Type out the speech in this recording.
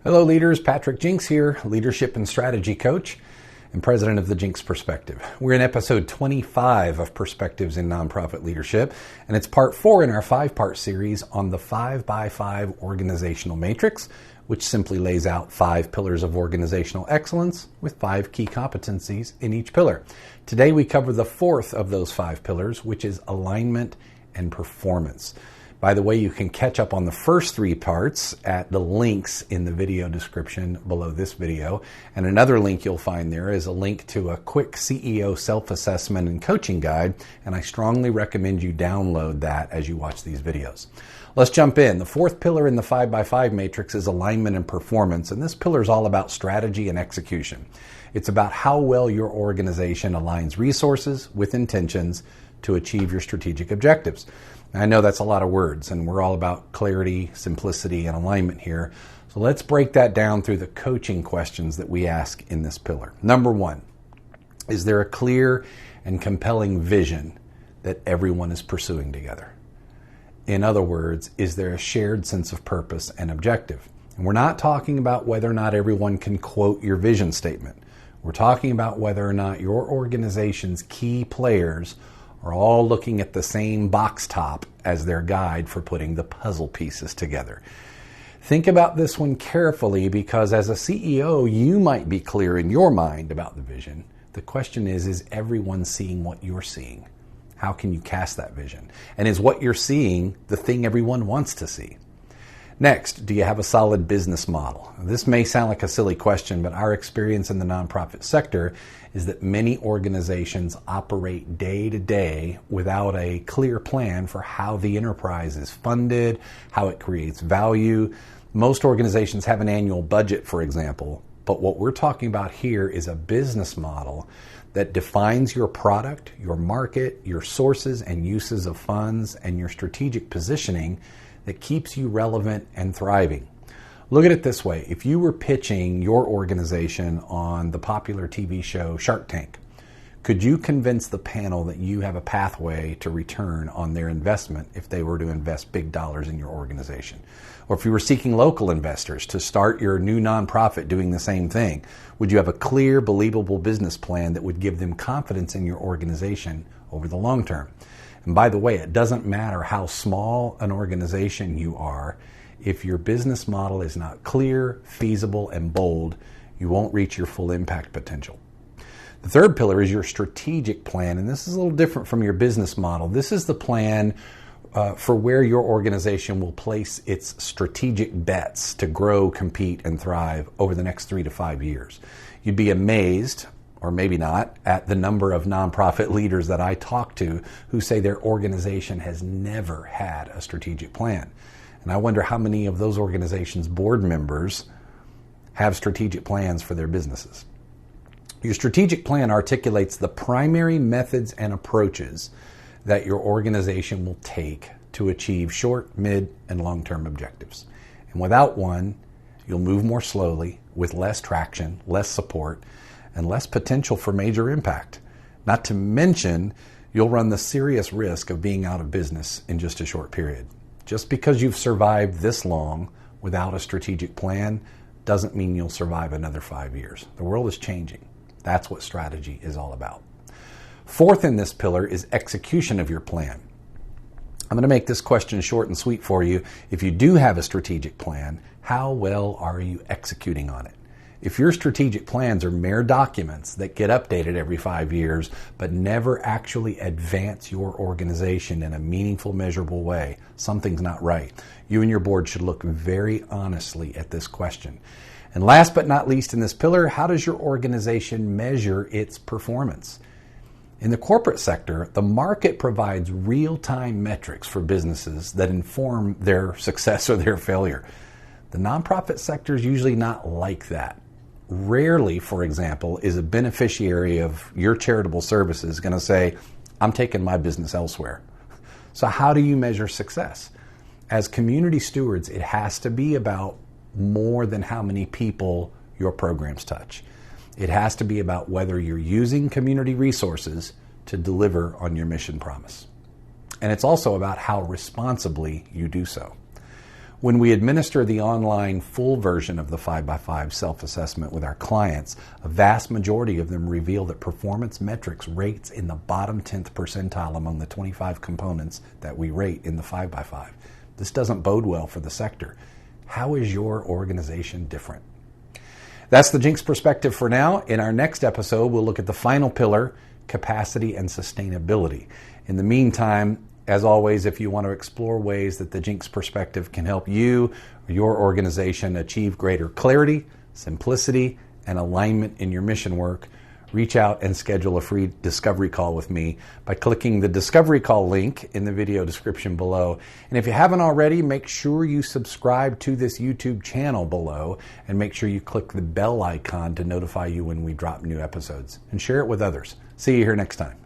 Hello leaders, Patrick Jinks here, leadership and strategy coach and president of the Jinks Perspective. We're in episode 25 of Perspectives in Nonprofit Leadership, and it's part 4 in our 5-part series on the 5x5 organizational matrix, which simply lays out 5 pillars of organizational excellence with 5 key competencies in each pillar. Today we cover the 4th of those 5 pillars, which is alignment and performance. By the way, you can catch up on the first 3 parts at the links in the video description below this video. And another link you'll find there is a link to a quick CEO self-assessment and coaching guide. And I strongly recommend you download that as you watch these videos. Let's jump in. The 4th pillar in the 5x5 matrix is alignment and performance. And this pillar is all about strategy and execution. It's about how well your organization aligns resources with intentions to achieve your strategic objectives. I know that's a lot of words, and we're all about clarity, simplicity, and alignment here. So let's break that down through the coaching questions that we ask in this pillar. Number 1, is there a clear and compelling vision that everyone is pursuing together? In other words, is there a shared sense of purpose and objective? And we're not talking about whether or not everyone can quote your vision statement. We're talking about whether or not your organization's key players are all looking at the same box top as their guide for putting the puzzle pieces together. Think about this one carefully, because as a CEO, you might be clear in your mind about the vision. The question is everyone seeing what you're seeing? How can you cast that vision? And is what you're seeing the thing everyone wants to see? Next, do you have a solid business model? This may sound like a silly question, but our experience in the nonprofit sector is that many organizations operate day to day without a clear plan for how the enterprise is funded, how it creates value. Most organizations have an annual budget, for example, but what we're talking about here is a business model that defines your product, your market, your sources and uses of funds, and your strategic positioning that keeps you relevant and thriving. Look at it this way. If you were pitching your organization on the popular TV show Shark Tank, could you convince the panel that you have a pathway to return on their investment if they were to invest big dollars in your organization? Or if you were seeking local investors to start your new nonprofit doing the same thing, would you have a clear, believable business plan that would give them confidence in your organization over the long term? And by the way, it doesn't matter how small an organization you are. If your business model is not clear, feasible, and bold, you won't reach your full impact potential. The 3rd pillar is your strategic plan, and this is a little different from your business model. This is the plan for where your organization will place its strategic bets to grow, compete, and thrive over the next 3 to 5 years. You'd be amazed, or maybe not, at the number of nonprofit leaders that I talk to who say their organization has never had a strategic plan. And I wonder how many of those organizations' board members have strategic plans for their businesses. Your strategic plan articulates the primary methods and approaches that your organization will take to achieve short, mid, and long-term objectives. And without one, you'll move more slowly, with less traction, less support, and less potential for major impact. Not to mention, you'll run the serious risk of being out of business in just a short period. Just because you've survived this long without a strategic plan doesn't mean you'll survive another 5 years. The world is changing. That's what strategy is all about. 4th in this pillar is execution of your plan. I'm going to make this question short and sweet for you. If you do have a strategic plan, how well are you executing on it? If your strategic plans are mere documents that get updated every 5 years but never actually advance your organization in a meaningful, measurable way, something's not right. You and your board should look very honestly at this question. And last but not least in this pillar, how does your organization measure its performance? In the corporate sector, the market provides real-time metrics for businesses that inform their success or their failure. The nonprofit sector is usually not like that. Rarely, for example, is a beneficiary of your charitable services going to say, I'm taking my business elsewhere. So how do you measure success? As community stewards, it has to be about more than how many people your programs touch. It has to be about whether you're using community resources to deliver on your mission promise. And it's also about how responsibly you do so. When we administer the online full version of the 5x5 self-assessment with our clients, a vast majority of them reveal that performance metrics rates in the bottom 10th percentile among the 25 components that we rate in the 5x5. This doesn't bode well for the sector. How is your organization different? That's the Jinx perspective for now. In our next episode, we'll look at the final pillar, capacity and sustainability. In the meantime, as always, if you want to explore ways that the Jinx perspective can help you or your organization achieve greater clarity, simplicity, and alignment in your mission work, reach out and schedule a free discovery call with me by clicking the discovery call link in the video description below. And if you haven't already, make sure you subscribe to this YouTube channel below and make sure you click the bell icon to notify you when we drop new episodes, and share it with others. See you here next time.